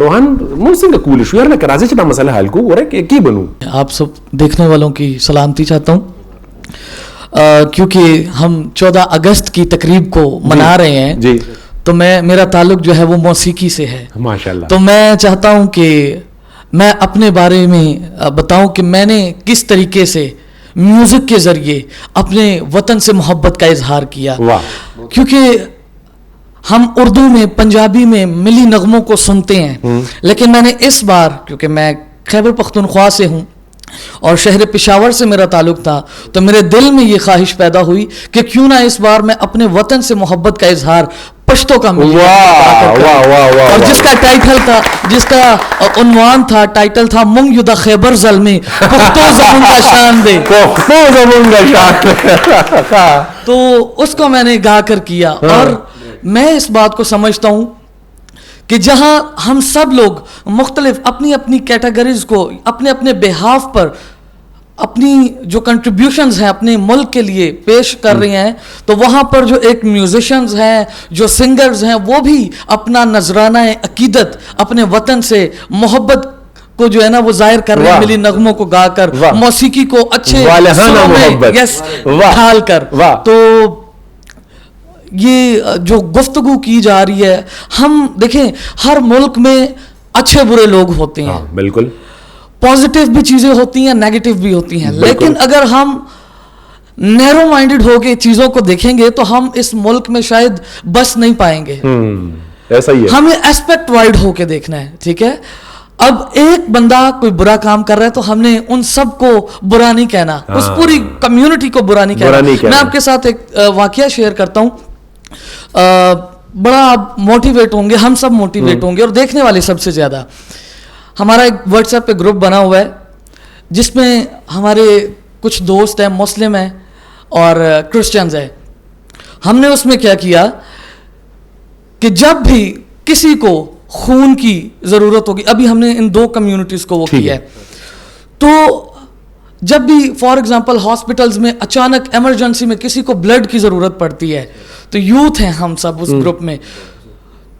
Speaker 1: روحان موږ څنګه کولی شو یار لکه راځي چې دا مسله حل کوو ورکه کی بنو.
Speaker 10: آپ سب دیکھنے والوں کی سلامتی چاہتا ہوں کیونکہ ہم 14 اگست کی تقریب کو منا رہے ہیں جی تو میرا تعلق جو ہے وہ موسیقی سے ہے
Speaker 1: ماشاءاللہ.
Speaker 10: تو میں چاہتا ہوں کہ میں اپنے بارے میں بتاؤں کہ میں نے کس طریقے سے میوزک کے ذریعے اپنے وطن سے محبت کا اظہار کیا. کیونکہ ہم اردو میں پنجابی میں ملی نغموں کو سنتے ہیں لیکن میں نے اس بار کیونکہ میں خیبر پختونخوا سے ہوں اور شہر پشاور سے میرا تعلق تھا تو میرے دل میں یہ خواہش پیدا ہوئی کہ کیوں نہ اس بار میں اپنے وطن سے محبت کا اظہار پشتوں کا اور جس کا ٹائٹل تھا جس کا عنوان تھا ٹائٹل تھا منگ یدہ خیبر ظلمی پختو زبون کا شان دے تو اس کو میں نے گا کر کیا. اور میں اس بات کو سمجھتا ہوں کہ جہاں ہم سب لوگ مختلف اپنی اپنی کیٹیگریز کو اپنے اپنے بہاف پر اپنی جو کنٹریبیوشنز ہیں اپنے ملک کے لیے پیش کر رہے ہیں تو وہاں پر جو ایک میوزیشنز ہیں جو سنگرز ہیں وہ بھی اپنا نذرانہ عقیدت اپنے وطن سے محبت کو جو ہے نا وہ ظاہر کر رہے ہیں ملی نغموں کو گا کر موسیقی کو اچھے سروں میں یس ڈھال کر. تو یہ جو گفتگو کی جا رہی ہے ہم دیکھیں ہر ملک میں اچھے برے لوگ ہوتے ہیں
Speaker 1: بالکل
Speaker 10: پازیٹیو بھی چیزیں ہوتی ہیں نیگیٹو بھی ہوتی ہیں لیکن اگر ہم نیرو مائنڈڈ ہو کے چیزوں کو دیکھیں گے تو ہم اس ملک میں شاید بس نہیں پائیں گے.
Speaker 1: ایسا ہی ہے
Speaker 10: ہمیں ایسپیکٹ وائڈ ہو کے دیکھنا ہے ٹھیک ہے. اب ایک بندہ کوئی برا کام کر رہا ہے تو ہم نے ان سب کو برا نہیں کہنا, اس پوری کمیونٹی کو برا نہیں کہنا. میں آپ کے ساتھ ایک واقعہ شیئر کرتا ہوں, بڑا آپ موٹیویٹ ہوں گے, ہم سب موٹیویٹ ہوں گے اور دیکھنے والے سب سے زیادہ. ہمارا ایک واٹس ایپ پہ گروپ بنا ہوا ہے جس میں ہمارے کچھ دوست ہیں, مسلم ہیں اور کرسچنز ہیں. ہم نے اس میں کیا کیا کہ جب بھی کسی کو خون کی ضرورت ہوگی, ابھی ہم نے ان 2 کمیونٹیز کو وہ کیا ہے, تو جب بھی فار ایگزامپل ہاسپٹلز میں اچانک ایمرجنسی میں کسی کو بلڈ کی ضرورت پڑتی ہے تو یوتھ ہیں ہم سب اس گروپ میں,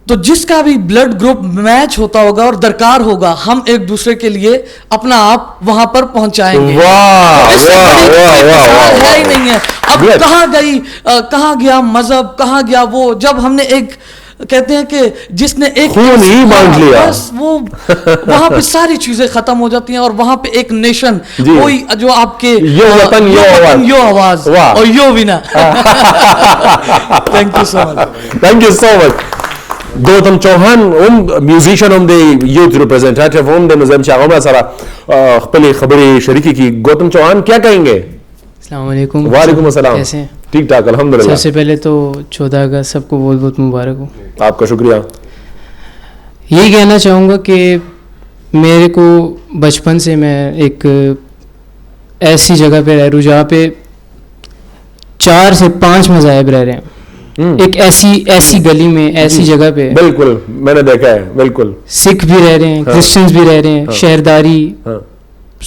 Speaker 10: تو جس کا بھی بلڈ گروپ میچ ہوتا ہوگا اور درکار ہوگا ہم ایک دوسرے کے لیے اپنا آپ وہاں پر پہنچائیں گے. ہے ہی نہیں ہے. اب کہاں گیا مذہب, کہاں گیا وہ, جب ہم نے ایک کہتے ہیں کہ جس نے ایک
Speaker 1: خون ہی مانگ لیا,
Speaker 10: بس وہ وہاں پہ ساری چیزیں ختم ہو جاتی ہیں اور وہاں پہ ایک نیشن, کوئی جو آپ کے
Speaker 1: یو وطن
Speaker 10: یو آواز اور یو وینا. تھینک یو سو مچ.
Speaker 1: تھینک یو سو مچ. گوتم چوہان میوزیشین هم د یوتھ ریپرزینٹیٹیو هم د نظام چاغما سره خپل خبرې شریکی کی. گوتم چوہان کیا کہیں گے؟
Speaker 11: السلام علیکم.
Speaker 1: وعلیکم السلام.
Speaker 11: کیسے ہیں؟
Speaker 1: ٹھیک ٹھاک الحمدللہ.
Speaker 11: سب سے پہلے تو 14 اگست سب کو بہت بہت مبارک ہو.
Speaker 1: آپ کا شکریہ.
Speaker 11: یہی کہنا چاہوں گا کہ میرے کو بچپن سے میں ایک ایسی جگہ پہ رہ رہا ہوں جہاں پہ 4 سے 5 مذاہب رہ رہے ہیں, ایک ایسی گلی میں, ایسی جگہ پہ.
Speaker 1: بالکل میں نے دیکھا ہے. بالکل
Speaker 11: سکھ بھی رہ رہے ہیں, کرسچنز بھی رہ رہے ہیں, شہرداری,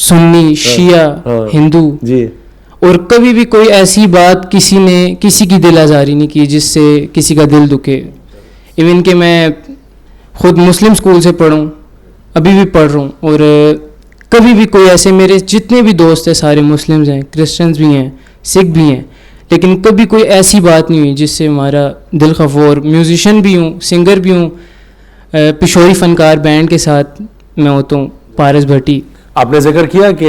Speaker 11: سنی, شیعہ, ہندو,
Speaker 1: جی.
Speaker 11: اور کبھی بھی کوئی ایسی بات کسی نے کسی کی دل آزاری نہیں کی جس سے کسی کا دل دکھے. ایون کہ میں خود مسلم اسکول سے پڑھوں, ابھی بھی پڑھ رہا ہوں, اور کبھی بھی کوئی ایسے میرے جتنے بھی دوست ہیں سارے مسلمز ہیں, کرسچنز بھی ہیں, سکھ بھی ہیں, لیکن کبھی کوئی ایسی بات نہیں ہوئی جس سے ہمارا دل خفور. میوزیشین بھی ہوں, سنگر بھی ہوں, پشوری فنکار بینڈ کے ساتھ میں ہوتا ہوں, پارس بھٹی.
Speaker 1: آپ نے ذکر کیا کہ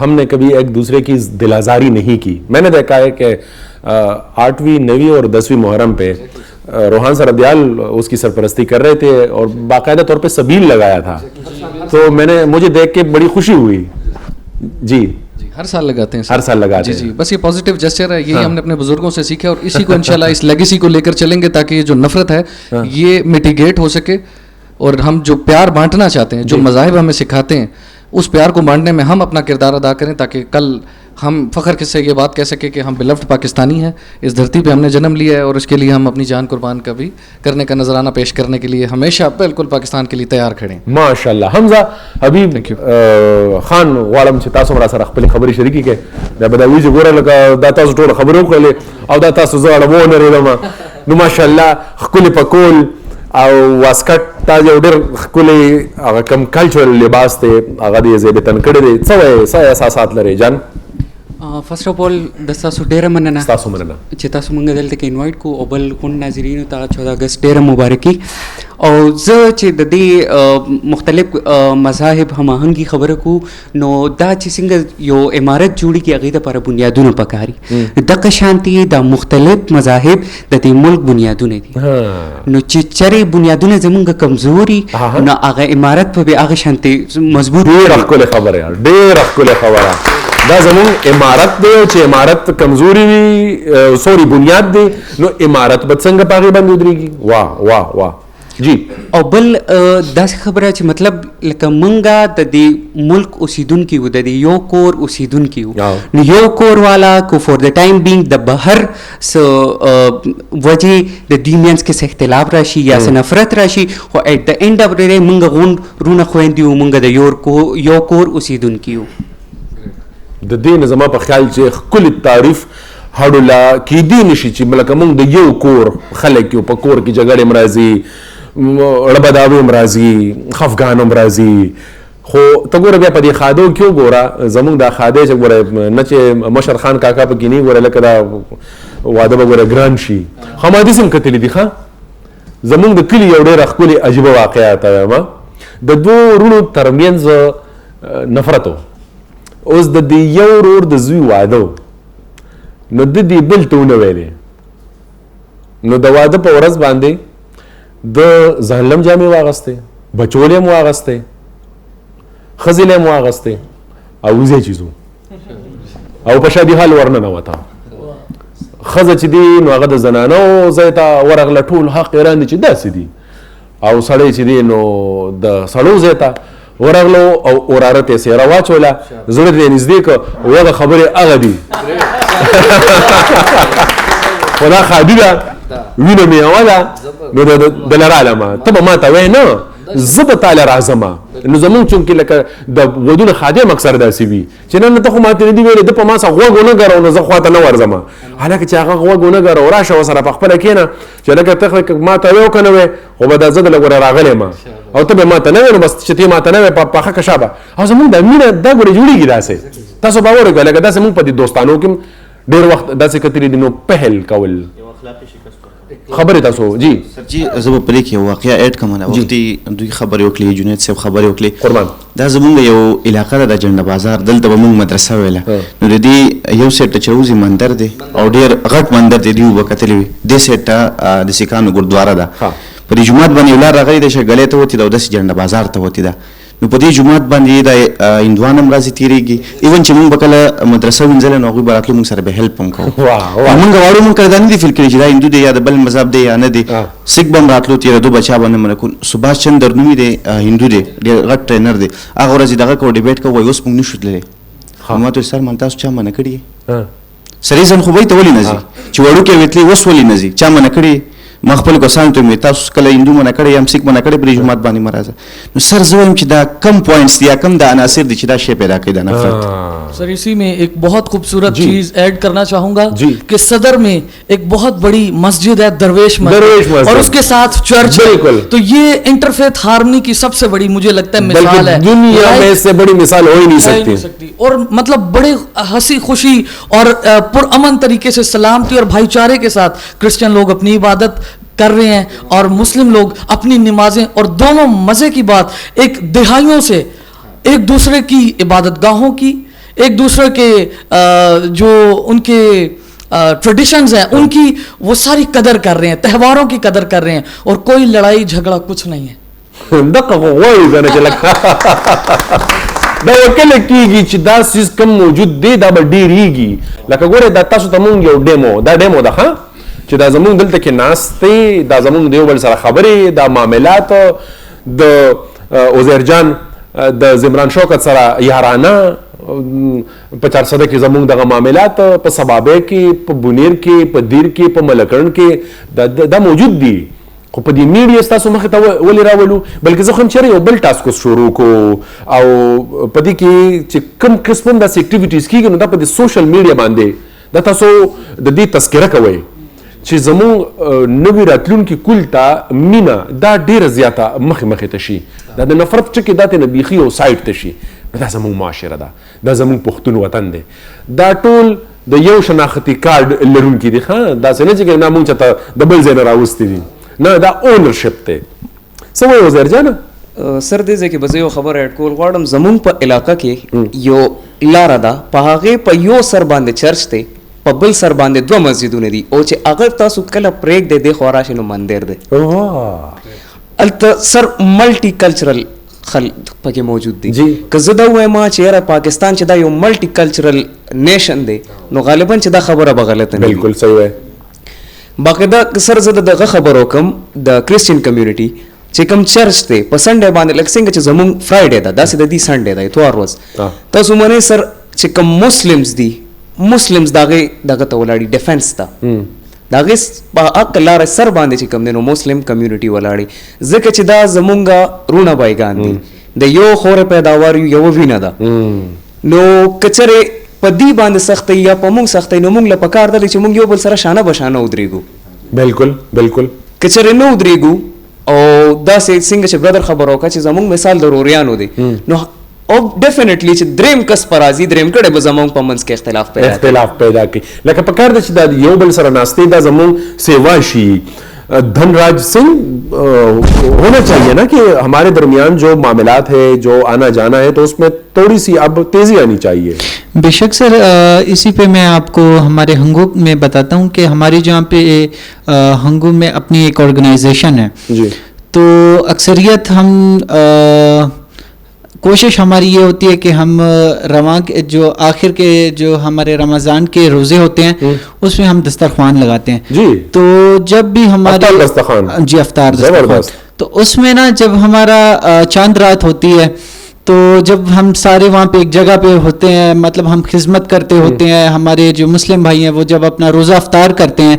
Speaker 1: ہم نے کبھی ایک دوسرے کی دل آزاری نہیں کی. میں نے دیکھا ہے کہ 8ویں 9ویں اور 10ویں محرم پہ روحان سردیال اس کی سرپرستی کر رہے تھے اور باقاعدہ طور پہ سبیل لگایا تھا, تو مجھے دیکھ کے بڑی خوشی ہوئی. جی
Speaker 2: ہر سال لگاتے ہیں.
Speaker 1: ہر سال لگاتے ہیں.
Speaker 2: جی بس یہ پازیٹیو جسچر ہے, یہی ہم نے اپنے بزرگوں سے سیکھا اور اسی کو انشاءاللہ اس لیگیسی کو لے کر چلیں گے تاکہ یہ جو نفرت ہے یہ میٹیگیٹ ہو سکے, اور ہم جو پیار بانٹنا چاہتے ہیں, جو مذاہب ہمیں سکھاتے ہیں, اس پیار کو بانٹنے میں ہم اپنا کردار ادا کریں تاکہ کل ہم فخر سے یہ بات کہہ سکیں کہ ہم بلفڈ پاکستانی ہیں, اس دھرتی پہ ہم نے جنم لیا ہے اور اس کے لیے ہم اپنی جان قربان کا بھی کرنے کا نذرانہ پیش کرنے کے لیے ہمیشہ بالکل پاکستان کے لیے تیار کھڑے ہیں.
Speaker 1: ماشاءاللہ. حمزہ حبیب خان غواړم چې تاسو را سره خپل خبرې شریکې کړئ. دا به دا وایي چې ګوره لکه دا تاسو ټول خبرې وکړلې او دا تاسو زه اړه ونرېدم. نو ماشاءالله ښکلې پکول او واسکټ دا یو ډېر ښکلی هغه کوم کلچرل لباس دی هغه دې زیبتن کړی دی. څه احساسات لرئ جان؟
Speaker 12: فرسٹ آف آل د تاسو ډیره مننه
Speaker 1: تاسو مننه
Speaker 12: چې تاسو مونږ دلته کې انوایټ کو او بل کون ناظرینو ته 14 اگست ډیره مبارکي. او زه چې د دې مختلف مذاهب هماهنګي خبره کو نو دا چې څنګه یو عمارت جوړي کې هغې دپاره بنیادونه پکاري, دغه شانتي دا مختلف مذاهب د دې ملک بنیادونه دي. نو چې چرې بنیادونه زمونږ کمزوري نو هغه عمارت به بیا هغه شانتي مضبوط.
Speaker 1: ډېره ښکلې خبره یار, ډېره ښکلې خبره. دا زمون عمارت دی چې عمارت کمزوري وي, سوري بنیاد دی, نو عمارت به څنګه په هغې باندې ودرېږي؟ واه واه واه. جی.
Speaker 12: او بل داسې خبره چې مطلب لکه مونږه د دې ملک اوسیدونکي وو, د دې یو کور اوسیدونکي وو, نو یو کور والا کو فور د ټایم بینګ د بهر څه وجې د دې منځ کې څه اختلاف راشي یا څه نفرت راشي, خو ایټ د اینډ اف د ډے مونږ غون رونه خویندې وو, مونږ د یو کور اوسیدونکي وو.
Speaker 1: د دې نه زما په خیال چې ښکلي تعریف هډوله کیدی نشي چې لکه مونږ د یو کور خلک یو, په کور کې جګړې هم راځي, ربداوي هم راځي, خفګان هم راځي, خو ته ګوره بیا په دې خادو کې وګوره زمونږ دا خادی چې ګوره نه چې مشر خان کاکا پکې نه ګوره لکه دا واده به ګوره ګران شي. حمادي هم کتلي دي ښه زمونږ د کلي یو ډېره ښکلې عجیبه واقعه ته وایم. د دوو وروڼو ترمنځ نفرت و, اوس د دې یو ورور د زوی واده و, نو د دې بل ته ونه ویلې, نو د واده په ورځ باندې د ځانلم جامې واغستې, بچولې هم واغستې, خزله مو اغسته او زه چیزو او په شادي حال ورنه نه وتا خزه چې دی نو هغه د زنانو زیته ورغله ټول حق ایران دي چې داسې دي او سړی چې دی نو د سړو زیته ورغلو او اوراره ته سیره واچوله زړه دې نږدې که هغه خبرې هغه دي خدا خادي ده وینه مې اوله نو د لرالمه ته به ما ته وایې نه زه به تاله راځمه نو زمونږ چونکې لکه د ودونو خادم اکثر داسې وي چې نه ته خو ماته نه دي ویلې ده په ما څه غوږ ونه ګرو نو زه خواته نه ورځمه حالکه چې هغه غوږ ونه ګرو راشه ورسره په خپله کښېنه چې لکه ته ما ته وی که نه وی خو به دا زه د لږ ور راغلی ما او ته به ما ته نه وی نو بس چې ته ما ته نه وی پاخه کشه به او زمونږ دا مینه دا ګورې جوړېږي داسې تاسو باور وکړئ لکه داسې مونږ په دې دوستانو کې ډېر وخت داسې کتلي دي نو پهل کول خبرې تاسو جی
Speaker 3: زه به پرې کې یو واقعه ایډ کوم نه وختي دوی خبرې وکړې جنید صاحب خبرې وکړې قربان دا زمونږ یو علاقه ده د جنډه بازار دلته به مونږ مدرسه ویله نو د دې یو سیټ ته چې روزي مندر دی او ډېر غټ مندر دی دوی به کتلی وي دې سیټ ته د سیکانو ګردواره ده په دې جومات باندې یو لار راغلی ده چې ګلې ته وتې ده او داسې جنډه بازار ته وتې ده نو په دې جومات باندې د هندوان هم راځي تېرېږي ایون چې مونږ به کله مدرسه وینځله نو هغوی به راتلو مونږ سره به هیلپ هم کوو مونږ واړو مونږ کله دا نه دي فیل کړي چې دا هندو دی یا د بل مذهب دی یا نه دی سیک به هم راتلو تېرېدو به چا به نه منع کړو سباش چندر نومي دی هندو دی ډېر غټ ټرینر دی هغه ورځ دغه کوو ډیبیټ کوو وایي اوس مونږ نشو تللی ما ته سر من تاسو چا منع کړي سریزن خو به ته ولې نه ځي چې وړوکی وې تلې اوس ولې نه ځي چا منع کړي ما خپل کسانو ته مې تاسو کله هندو منع کړی یا هم سیک منع کړی پرې جومات باندې مه راځه نو سر زه وایم چې دا کم پوائنٹس دي یا کم دا عناصر دي چې دا شی پیدا کوي دا نفرت
Speaker 10: سر اسی میں ایک بہت خوبصورت چیز ایڈ کرنا چاہوں گا کہ صدر میں ایک بہت بڑی مسجد ہے درویش مسجد اور اس کے ساتھ چرچ ہے تو یہ انٹرفیتھ ہارمنی کی سب سے بڑی مجھے لگتا ہے مثال ہے
Speaker 1: دنیا میں اس سے بڑی مثال ہو ہی نہیں سکتی
Speaker 10: اور مطلب بڑے ہنسی خوشی اور پرامن طریقے سے سلامتی اور بھائی چارے کے ساتھ کرسچن لوگ اپنی عبادت کر رہے ہیں اور مسلم لوگ اپنی نمازیں اور دونوں مزے کی بات ایک دہائیوں سے ایک دوسرے کی عبادت گاہوں کی ایک دوسرے کے جو ان کے ٹریڈیشنز ہیں ان کی وہ ساری قدر کر رہے ہیں تہواروں کی قدر کر رہے ہیں اور کوئی لڑائی جھگڑا کچھ نہیں ہے
Speaker 1: دا وکله کیږي چې دا سیس کم موجود دی دا به ډېرېږي لکه ګوره دا تاسو ته مونږ یو ډیمو دا ډیمو ده ښه چې دا زمونږ دلته کې ناست دی دا زمونږ د یو بل سره خبرې دا معاملات د عزیر جان د زمران شوکت سره یارانه په 400 کې زمونږ دغه معاملات په سبابه کې په بونیر کې په دیر کې په ملکرن کې دا موجود دي خو په دې میډیا ستاسو مخې ته ولې راولو بلکې زه خو هم چېرې یو بل ټاسک شروع کړو او په دې کې چې کوم قسم داسې اکټیویټیز کېږي نو دا په دې سوشل میډیا باندې دا تاسو د دې تذکره کوئ چې زمونږ نوي راتلونکي کل ته مینه دا ډېره زیاته مخې ته شي دا د نفرت ټکې دا ترېنه بیخي یو سایډ ته شي دا زمونږ معاشره ده دا زمونږ پښتون وطن دی دا ټول د یو شناختي کارډ لرونکي دي ښه داسې نه چې نه مونږ چېرته د بل ځای نه راوستي دي نه دا اونرشپ دی څه وایي وزیر جانه
Speaker 8: سر دې ځای کې به زه یو خبره ایډ کول غواړم زمونږ په علاقه کې یو لاره ده په هغې په یو سر باندې چرچ دی په بل سر باندې 2 مسجدونه دي او چې اگر تاسو کله پرېږدئ دی خوا راشئ نو مندر دی هلته سر ملټي کلچرل خلک پکې موجود دي که زه دا ووایم چې یاره پاکستان چې دا یو ملټي کلچرل نیشن دی نو غالبا چې دا خبره به غلطه نه
Speaker 1: بالکل صحیح وایي
Speaker 8: باقاعده سر زه دغه خبر وکم د کرسچن کمیونټي چې کوم چرچ دی په سنډے باندې لکه څنګه چې زمونږ فرایډے ده داسې د دې سنډے دی اتوار ورځ تاسو منئ سر چې کوم مسلمز دي مسلمز دغه ته ولاړي ډیفنس ته دغه په حق لاره سر باندې چې کوم دی نو مسلم کمیونټي ولاړي ځکه چې دا زمونږ رونه بایګان دي د یو خور پیداوار یو وینه ده نو کچره په دې باندې سختي یا په موږ سختي نو موږ له پکار دي چې موږ یو بل سره شانه بشانه ودرېګو
Speaker 1: بالکل
Speaker 8: کچره نو ودرېګو او دا څنګه چې برادر خبر وکړه چې زمونږ مثال د روریانو دی نو او ډیفینیټلی چې دریم کس پر راځي دریم کړه به زمونږ په منځ کې اختلاف پیدا کوي
Speaker 1: لکه پکار ده چې دا یو بل سره ناستې دا زمونږ سیوا شي دھنراج سنگھ ہونا چاہیے نا کہ ہمارے درمیان جو معاملات ہے جو آنا جانا ہے تو اس میں تھوڑی سی اب تیزی آنی چاہیے
Speaker 4: بے شک سر اسی پہ میں آپ کو ہمارے ہنگو میں بتاتا ہوں کہ ہماری جہاں پہ ہنگو میں اپنی ایک آرگنائزیشن ہے جی تو اکثریت ہم کوشش ہماری یہ ہوتی ہے کہ ہم رواں کے جو آخر کے جو ہمارے رمضان کے روزے ہوتے ہیں اس میں ہم دسترخوان لگاتے ہیں
Speaker 1: جی.
Speaker 4: تو جب بھی ہمارے جی افطار دسترخوان, تو اس میں نا جب ہمارا چاند رات ہوتی ہے تو جب ہم سارے وہاں پہ ایک جگہ پہ ہوتے ہیں, مطلب ہم خدمت کرتے ہوتے ہیں, ہمارے جو مسلم بھائی ہیں وہ جب اپنا روزہ افطار کرتے ہیں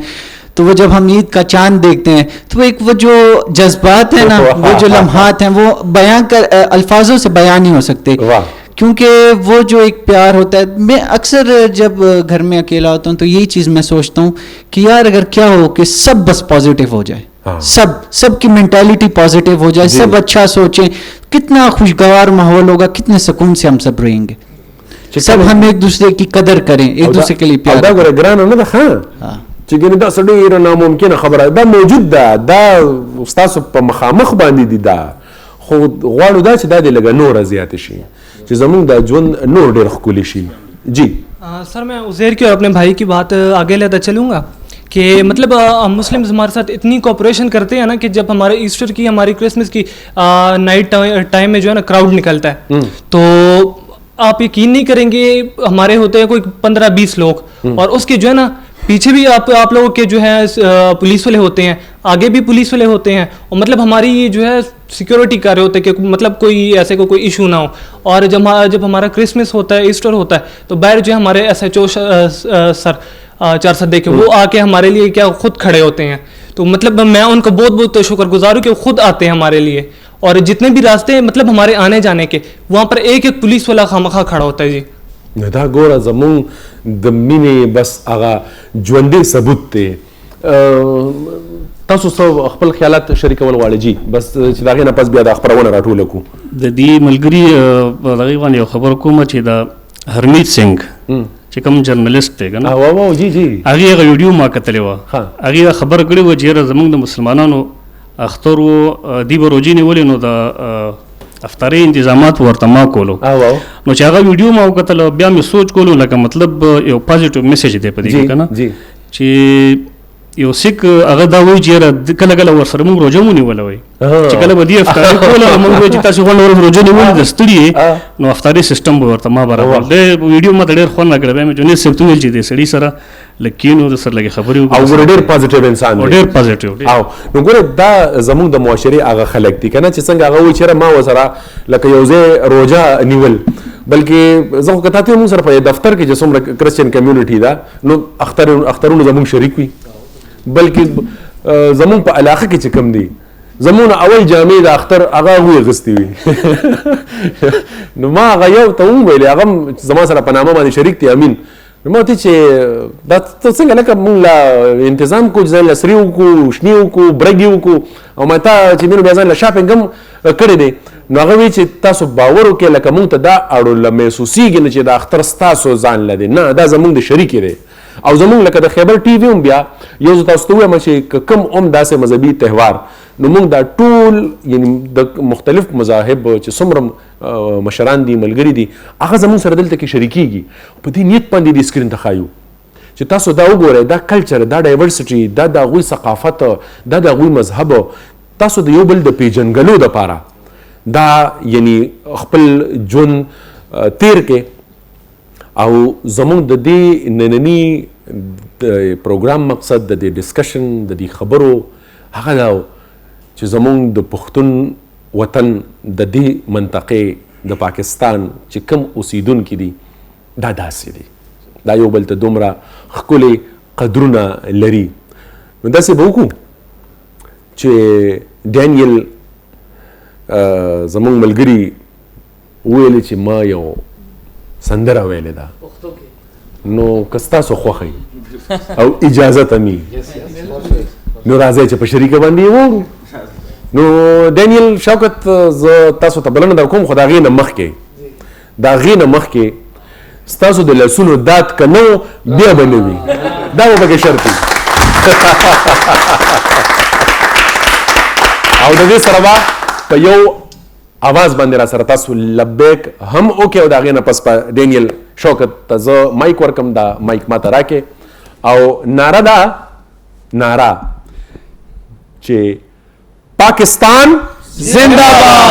Speaker 4: تو وہ جب ہم عید کا چاند دیکھتے ہیں تو ایک وہ جو جذبات ہیں نا, وہ جو لمحات ہیں وہ بیان کر الفاظوں سے بیان نہیں ہو سکتے, کیونکہ وہ جو ایک پیار ہوتا ہے. میں اکثر جب گھر میں اکیلا ہوتا ہوں تو یہی چیز میں سوچتا ہوں کہ یار اگر کیا ہو کہ سب بس پازیٹیو ہو جائے, سب کی مینٹیلٹی پازیٹیو ہو جائے, سب اچھا سوچیں, کتنا خوشگوار ماحول ہوگا, کتنے سکون سے ہم سب رہیں گے, سب ہم ایک دوسرے کی قدر کریں, ایک دوسرے کے لیے پیار کریں.
Speaker 1: چې ګنې دا ډېره ناممکنه خبره دا موجود ده, دا ستاسو په مخامخ باندې دي, دا خو غواړو دا چې دا دې لږه نوره زیاته شي چې زموږ دا ژوند نور ډېر ښکلی شي. جی
Speaker 7: سر, میں عزیر کی اور اپنے بھائی کی بات آگے لیتا چلوں گا کہ مطلب مسلمز ہمارے ساتھ اتنی کوپریشن کرتے ہیں نا کہ جب ہمارے ایسٹر کی, ہماری کرسمس کی نائٹ ٹائم میں جو ہے نا کراؤڈ نکلتا ہے تو آپ یقین نہیں کریں گے, ہمارے ہوتے ہیں کوئی 15-20 لوگ, اور اس کے جو ہے نا پیچھے بھی آپ لوگوں کے جو ہے پولیس والے ہوتے ہیں, آگے بھی پولیس والے ہوتے ہیں, اور مطلب ہماری جو ہے سیکیورٹی کر رہے ہوتے ہیں کہ مطلب کوئی ایسے کوئی ایشو نہ ہو. اور جب ہمارا کرسمس ہوتا ہے, ایسٹر ہوتا ہے, تو باہر جو ہے ہمارے SHO سر 4 سدے کے, وہ آ کے ہمارے لیے کیا خود کھڑے ہوتے ہیں. تو مطلب میں ان کا بہت بہت شکر گزار ہوں کہ وہ خود آتے ہیں ہمارے لیے, اور جتنے بھی راستے ہیں مطلب ہمارے آنے جانے کے, وہاں پر ایک پولیس والا خامخواہ کھڑا ہوتا ہے. جی
Speaker 1: دا ګوره زمونږ د مینې بس هغه ژوندی ثبوت دی. تاسو څه خپل خیالات شریکول غواړئ؟ جی بس چې د هغې نه پس بیا دا خپرونه راټوله کړو.
Speaker 9: د دې ملګري په دغې باندې یو خبر کوم چې د هرمیت سنګ چې کوم جرنلسټ دی که نه,
Speaker 1: جی جی
Speaker 9: هغې هغه ویډیو ما کتلی وه, هغې خبر کړې وه چې یاره زموږ د مسلمانانو اختر و دوی به روژې نیولې, نو د افطاري انتظامات ورته ما کولو, نو چې هغه ویډیو ما وکتل بیا مې سوچ کولو لکه مطلب یو پازیټیو میسج دی په دې کې که نه, چې یو سیک هغه دا وایي چې یاره کله کله ورسره موږ روژه ونیوله وایي چې کله به دې افطاري کوله موږ وایي چې تاسې غونډه ورځ روژه نیولې د ستړي نو افطاري سیسټم به ورته ما برابر دی. ویډیو ما ته ډېر خوند راکړی, بیا مې جنید صاحب ته وویل چې دې سړي سره لږ کښېنو د سره لږې خبرې وکړو,
Speaker 1: او ګوره ډېر پازیټیو انسان دی,
Speaker 9: ډېر پازیټیو.
Speaker 1: نو ګوره دا زموږ د معاشرې هغه خلک دي که نه چې څنګه هغه وایي چې یاره ما ورسره لکه یو ځای روژه نیول, بلکې زه خو که تا ته مونږ سره په دفتر کې چې څومره کرسچین کمیونټي ده نو اخترونو زموږ شریک وي, بلکې زموږ په علاقه کې چې کوم دي زموږ اول جامې د اختر هغه هغوی اغوستې وي. نو ما هغه یو ته وویلې, هغه هم زما سره په نامه باندې شریک دی امین, نو ما ورته چې دا ته څنګه لکه مونږ لا انتظام کړو چې ځان له سري وکړو, شنې وکړو, برګې وکړو, او ما تا چې مینو بیا ځان له شاپنګ هم کړی دی. نو هغه وایي چې تاسو باور وکړئ لکه مونږ ته دا اړوله محسوسېږي نه چې دا اختر ستاسو ځان له دی, نه دا زموږ د شریکې دی. او زموږ لکه د خیبر ټي وي هم بیا یو زه تاسو ته ووایم چې که کوم هم داسې مذهبي تهوار, نو موږ دا ټول یعنی د مختلف مذاهب چې څومره مشران دي, ملګري دي, هغه زموږ سره دلته کې شریکېږي. په دې نیت باندې دې سکرین ته ښایو چې تاسو دا وګورئ, دا کلچر, دا ډایورسټي, دا د هغوی ثقافت, دا د هغوی مذهب, تاسو د یو بل د پیژنګلو دپاره دا یعنی خپل ژوند تیر کې. او زموږ د دې نننی پروګرام مقصد د دې ډسکشن د دې خبرو هغه دا چې زموږ د پښتون وطن د دې منطقې د پاکستان چې کم اوسیدونکي دي دا داسې دي, دا یو بل ته دومره ښکلي قدرونه لري. نو داسې به وکړو چې ډینیل زموږ ملګري وویلې چې ما یو سندره ویلې ده, نو که ستاسو خوښئ او اجازه تمي نو راځئ چې په شریکه باندې یې وورو. نو ډینیل شوکت زه تاسو ته بلنه در کوم, خو د هغې نه مخکې د هغې نه مخکې ستاسو د لاسونو داد که نه و بیا به نه وي, دا به پکې شرط وي. او د دې سره به په یو आवाज باندې را سره تاسو لبیک هم وکړئ, او د هغې نه پس په ډینیل شوکت ته زه مایک ورکم, دا مایک ما ته راکړې, او ناره ده ناره چې پاکستان زندہ باد.